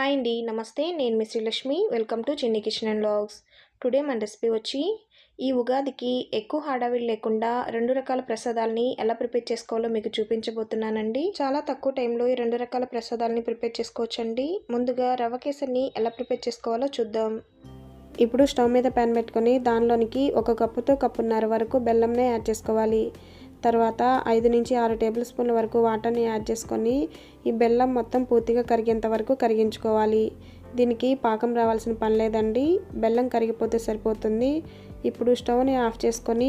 Hi అండి. నమస్తే. నేను మీ శ్రీలక్ష్మి. వెల్కమ్ టు చిన్ని కిచెన్ అండ్ వ్లాగ్స్. టుడే మన రెసిపీ వచ్చి ఈ ఉగాదికి ఎక్కువ హడావిడి లేకుండా 2 రకాల ప్రసాదాలని ఎలా ప్రిపేర్ చేసుకోవాలో మీకు చూపించబోతున్నానండి. చాలా తక్కువ టైంలో ఈ 2 రకాల ప్రసాదాలని ప్రిపేర్ చేసుకోవచ్చండి. ముందుగా రవ్వ కేసరిని ఎలా ప్రిపేర్ చేసుకోవాలో చూద్దాం. ఇప్పుడు స్టవ్ మీద ప్యాన్ పెట్టుకొని దానిలోనికి 1 కప్పుతో కప్పున్నర వరకు బెల్లంని యాడ్ చేసుకోవాలి. తర్వాత 5 నుంచి 6 టేబుల్ స్పూన్ల వరకు వాటర్ని యాడ్ చేసుకొని ఈ బెల్లం మొత్తం పూర్తిగా కరిగేంత వరకు కరిగించుకోవాలి. దీనికి పాకం రావాల్సిన పని లేదండి, బెల్లం కరిగిపోతే సరిపోతుంది. ఇప్పుడు స్టవ్ని ఆఫ్ చేసుకొని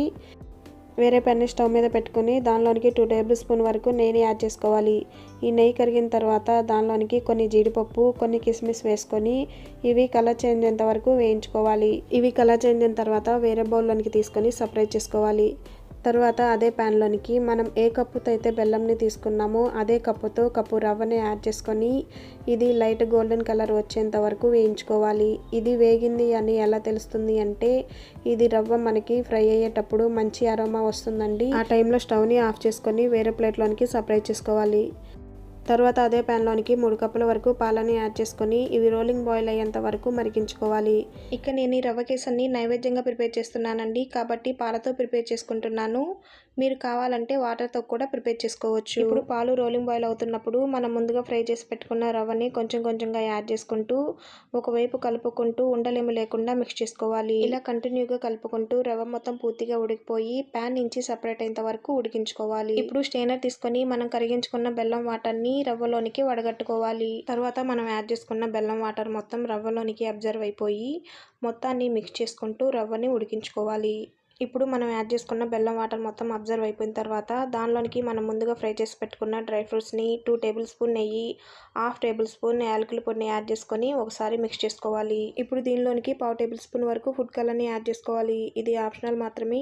వేరే ప్యాన్ని స్టవ్ మీద పెట్టుకొని దానిలోనికి 2 టేబుల్ స్పూన్ వరకు నెయ్యిని యాడ్ చేసుకోవాలి. ఈ నెయ్యి కరిగిన తర్వాత దానిలోనికి కొన్ని జీడిపప్పు, కొన్ని కిస్మిస్ వేసుకొని ఇవి కలర్ చేంజ్ అయ్యేంత వరకు వేయించుకోవాలి. ఇవి కలర్ చేంజ్ అయిన తర్వాత వేరే బౌల్లోనికి తీసుకొని సపరేట్ చేసుకోవాలి. తర్వాత అదే ప్యాన్లోనికి మనం ఏ కప్పుతో అయితే బెల్లంని తీసుకున్నామో అదే కప్పుతో కప్పు రవ్వని యాడ్ చేసుకొని ఇది లైట్ గోల్డెన్ కలర్ వచ్చేంత వరకు వేయించుకోవాలి. ఇది వేగింది అని ఎలా తెలుస్తుంది అంటే ఇది రవ్వ మనకి ఫ్రై అయ్యేటప్పుడు మంచి అరోమా వస్తుందండి. ఆ టైంలో స్టవ్ని ఆఫ్ చేసుకొని వేరే ప్లేట్లోనికి సపరేట్ చేసుకోవాలి. తర్వాత అదే ప్యాన్లోనికి 3 కప్పుల వరకు పాలని యాడ్ చేసుకొని ఇవి రోలింగ్ బాయిల్ అయ్యేంత వరకు మరిగించుకోవాలి. ఇక నేను ఈ రవ్వ కేసరిని నైవేద్యంగా ప్రిపేర్ చేస్తున్నానండి, కాబట్టి పాలతో ప్రిపేర్ చేసుకుంటున్నాను. మీరు కావాలంటే వాటర్తో కూడా ప్రిపేర్ చేసుకోవచ్చు. ఇప్పుడు పాలు రోలింగ్ బాయిల్ అవుతున్నప్పుడు మనం ముందుగా ఫ్రై చేసి పెట్టుకున్న రవ్వని కొంచెం కొంచెంగా యాడ్ చేసుకుంటూ ఒకవైపు కలుపుకుంటూ ఉండలేమి లేకుండా మిక్స్ చేసుకోవాలి. ఇలా కంటిన్యూగా కలుపుకుంటూ రవ్వ మొత్తం పూర్తిగా ఉడికిపోయి ప్యాన్ నుంచి సపరేట్ అయ్యేంత వరకు ఉడికించుకోవాలి. ఇప్పుడు స్టెయినర్ తీసుకొని మనం కరిగించుకున్న బెల్లం వాటర్ని రవ్వలోనికి వడగట్టుకోవాలి. తర్వాత మనం యాడ్ చేసుకున్న బెల్లం వాటర్ మొత్తం రవ్వలోనికి అబ్జర్వ్ అయిపోయి మొత్తాన్ని మిక్స్ చేసుకుంటూ రవ్వని ఉడికించుకోవాలి. ఇప్పుడు మనం యాడ్ చేసుకున్న బెల్లం వాటర్ మొత్తం అబ్జర్వ్ అయిపోయిన తర్వాత దానిలోనికి మనం ముందుగా ఫ్రై చేసి పెట్టుకున్న డ్రై ఫ్రూట్స్ని 2 టేబుల్ స్పూన్ నెయ్యి, 1/2 టేబుల్ స్పూన్ యాలకుల పొడిని యాడ్ చేసుకొని ఒకసారి మిక్స్ చేసుకోవాలి. ఇప్పుడు దీనిలోనికి 1/2 టేబుల్ స్పూన్ వరకు ఫుడ్ కలర్ని యాడ్ చేసుకోవాలి. ఇది ఆప్షనల్ మాత్రమే.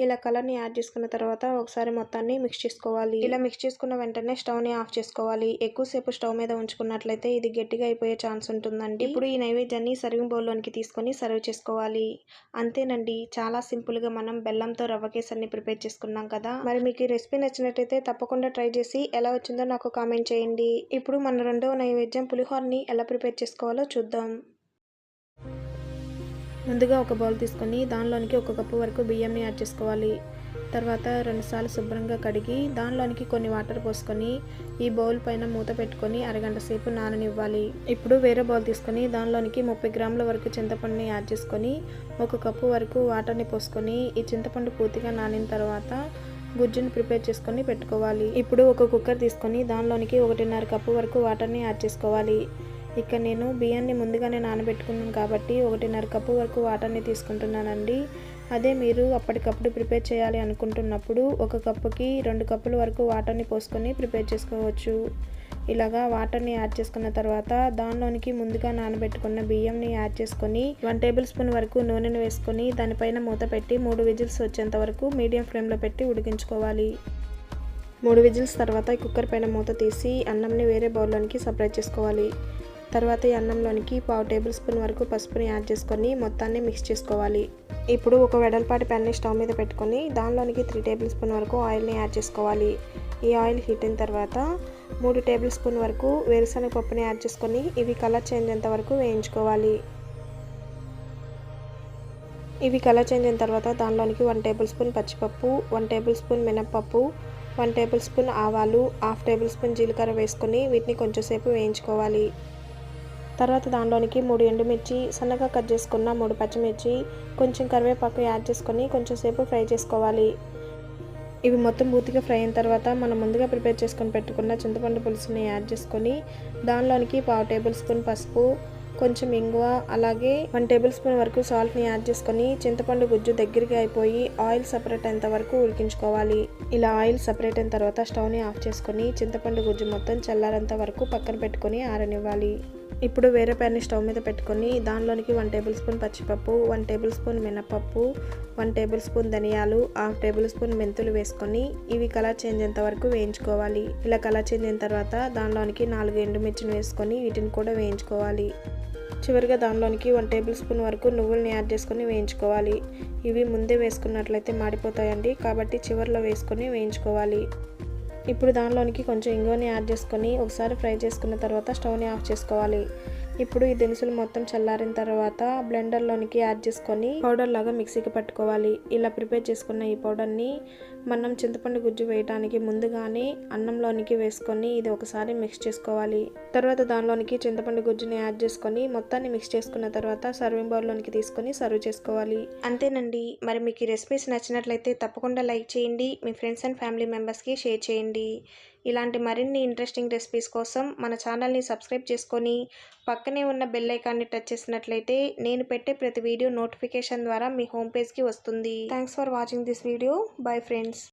ఇలా కలర్ని యాడ్ చేసుకున్న తర్వాత ఒకసారి మొత్తాన్ని మిక్స్ చేసుకోవాలి. ఇలా మిక్స్ చేసుకున్న వెంటనే స్టవ్ని ఆఫ్ చేసుకోవాలి. ఎక్కువసేపు స్టవ్ మీద ఉంచుకున్నట్లయితే ఇది గట్టిగా అయిపోయే ఛాన్స్ ఉంటుందండి. ఇప్పుడు ఈ నైవేద్యాన్ని సర్వింగ్ బౌల్లోనికి తీసుకొని సర్వ్ చేసుకోవాలి. అంతేనండి, చాలా సింపుల్గా మనం బెల్లంతో రవ్వ కేసరిని ప్రిపేర్ చేసుకున్నాం కదా. మరి మీకు ఈ రెసిపీ నచ్చినట్టయితే తప్పకుండా ట్రై చేసి ఎలా వచ్చిందో నాకు కామెంట్ చేయండి. ఇప్పుడు మన రెండవ నైవేద్యం పులిహోరని ఎలా ప్రిపేర్ చేసుకోవాలో చూద్దాం. ముందుగా ఒక బౌల్ తీసుకొని దానిలోనికి 1 కప్పు వరకు బియ్యంని యాడ్ చేసుకోవాలి. తర్వాత 2 సార్లు శుభ్రంగా కడిగి దానిలోనికి కొన్ని వాటర్ పోసుకొని ఈ బౌల్ పైన మూత పెట్టుకొని అరగంట సేపు నాననివ్వాలి. ఇప్పుడు వేరే బౌల్ తీసుకొని దానిలోనికి 30 గ్రాముల వరకు చింతపండుని యాడ్ చేసుకొని 1 కప్పు వరకు వాటర్ని పోసుకొని ఈ చింతపండు పూర్తిగా నానిన తర్వాత గుజ్జుని ప్రిపేర్ చేసుకొని పెట్టుకోవాలి. ఇప్పుడు ఒక కుక్కర్ తీసుకొని దానిలోనికి 1.5 కప్పు వరకు వాటర్ని యాడ్ చేసుకోవాలి. ఇక నేను బియ్యాన్ని ముందుగానే నానబెట్టుకున్నాను కాబట్టి 1.5 కప్పు వరకు వాటర్ని తీసుకుంటున్నానండి. అదే మీరు అప్పటికప్పుడు ప్రిపేర్ చేయాలి అనుకుంటున్నప్పుడు 1 కప్పుకి 2 కప్పుల వరకు వాటర్ని పోసుకొని ప్రిపేర్ చేసుకోవచ్చు. ఇలాగా వాటర్ని యాడ్ చేసుకున్న తర్వాత దానిలోనికి ముందుగా నానబెట్టుకున్న బియ్యంని యాడ్ చేసుకొని 1 టేబుల్ స్పూన్ వరకు నూనెను వేసుకొని దానిపైన మూత పెట్టి 3 విజిల్స్ వచ్చేంత వరకు మీడియం ఫ్లేమ్లో పెట్టి ఉడికించుకోవాలి. 3 విజిల్స్ తర్వాత ఈ కుక్కర్ పైన మూత తీసి అన్నంని వేరే బౌల్లోనికి సపరేట్ చేసుకోవాలి. తర్వాత ఈ అన్నంలోనికి 1/2 టేబుల్ స్పూన్ వరకు పసుపుని యాడ్ చేసుకొని మొత్తాన్ని మిక్స్ చేసుకోవాలి. ఇప్పుడు ఒక వెడల్పాటి ప్యాన్ని స్టవ్ మీద పెట్టుకొని దానిలోనికి 3 టేబుల్ స్పూన్ వరకు ఆయిల్ని యాడ్ చేసుకోవాలి. ఈ ఆయిల్ హీట్ అయిన తర్వాత 3 టేబుల్ స్పూన్ వరకు వేరుశనగ పప్పుని యాడ్ చేసుకొని ఇవి కలర్ చేంజ్ అయ్యేంత వరకు వేయించుకోవాలి. ఇవి కలర్ చేంజ్ అయిన తర్వాత దానిలోనికి 1 టేబుల్ స్పూన్ పచ్చిపప్పు, 1 టేబుల్ స్పూన్ మినప్పప్పు, 1 టేబుల్ స్పూన్ ఆవాలు, 1/2 టేబుల్ స్పూన్ జీలకర్ర వేసుకొని వీటిని కొంచెంసేపు వేయించుకోవాలి. తర్వాత దానిలోనికి 3 ఎండుమిర్చి, సన్నగా కట్ చేసుకున్న 3 పచ్చిమిర్చి, కొంచెం కరివేపాకు యాడ్ చేసుకొని కొంచెంసేపు ఫ్రై చేసుకోవాలి. ఇవి మొత్తం పూర్తిగా ఫ్రై అయిన తర్వాత మనం ముందుగా ప్రిపేర్ చేసుకొని పెట్టుకున్న చింతపండు పులుసుని యాడ్ చేసుకొని దానిలోనికి 1/2 టేబుల్ స్పూన్ పసుపు, కొంచెం ఇంగువ, అలాగే 1 టేబుల్ స్పూన్ వరకు సాల్ట్ని యాడ్ చేసుకొని చింతపండు గుజ్జు దగ్గరగా అయిపోయి ఆయిల్ సపరేట్ అయ్యేంత వరకు ఉడికించుకోవాలి. ఇలా ఆయిల్ సపరేట్ అయిన తర్వాత స్టవ్ని ఆఫ్ చేసుకొని చింతపండు గుజ్జు మొత్తం చల్లారేంత వరకు పక్కన పెట్టుకొని ఆరనివ్వాలి. ఇప్పుడు వేరే ప్యాన్ని స్టవ్ మీద పెట్టుకొని దానిలోనికి 1 టేబుల్ స్పూన్ పచ్చిపప్పు, 1 టేబుల్ స్పూన్ మినపప్పు, 1 టేబుల్ స్పూన్ ధనియాలు, 1/2 టేబుల్ స్పూన్ మెంతులు వేసుకొని ఇవి కలర్ చేంజ్ అయ్యేంత వరకు వేయించుకోవాలి. ఇలా కలర్ చేంజ్ అయిన తర్వాత దానిలోనికి 4 ఎండుమిర్చిని వేసుకొని వీటిని కూడా వేయించుకోవాలి. చివరిగా దానిలోనికి 1 టేబుల్ స్పూన్ వరకు నువ్వుల్ని యాడ్ చేసుకొని వేయించుకోవాలి. ఇవి ముందే వేసుకున్నట్లయితే మాడిపోతాయండి, కాబట్టి చివరిలో వేసుకొని వేయించుకోవాలి. ఇప్పుడు దానిలోనికి కొంచెం ఇంగువని యాడ్ చేసుకొని ఒకసారి ఫ్రై చేసుకున్న తర్వాత స్టవ్ని ఆఫ్ చేసుకోవాలి. ఇప్పుడు ఈ దినుసులు మొత్తం చల్లారిన తర్వాత బ్లెండర్లోనికి యాడ్ చేసుకొని పౌడర్ లాగా మిక్సీకి పట్టుకోవాలి. ఇలా ప్రిపేర్ చేసుకున్న ఈ పౌడర్ని మనం చింతపండు గుజ్జు వేయడానికి ముందుగానే అన్నంలోనికి వేసుకొని ఇది ఒకసారి మిక్స్ చేసుకోవాలి. తర్వాత దానిలోనికి చింతపండు గుజ్జుని యాడ్ చేసుకొని మొత్తాన్ని మిక్స్ చేసుకున్న తర్వాత సర్వింగ్ బౌల్లోనికి తీసుకొని సర్వ్ చేసుకోవాలి. అంతేనండి. మరి మీకు ఈ రెసిపీస్ నచ్చినట్లయితే తప్పకుండా లైక్ చేయండి. మీ ఫ్రెండ్స్ అండ్ ఫ్యామిలీ మెంబర్స్కి షేర్ చేయండి. ఇలాంటి మరిన్ని ఇంట్రెస్టింగ్ రెసిపీస్ కోసం మన ఛానల్ని సబ్స్క్రైబ్ చేసుకొని పక్కనే ఉన్న బెల్ ఐకాన్ని టచ్ చేసినట్లయితే నేను పెట్టే ప్రతి వీడియో నోటిఫికేషన్ ద్వారా మీ హోమ్ పేజ్కి వస్తుంది. Thanks for watching this video. Bye friends.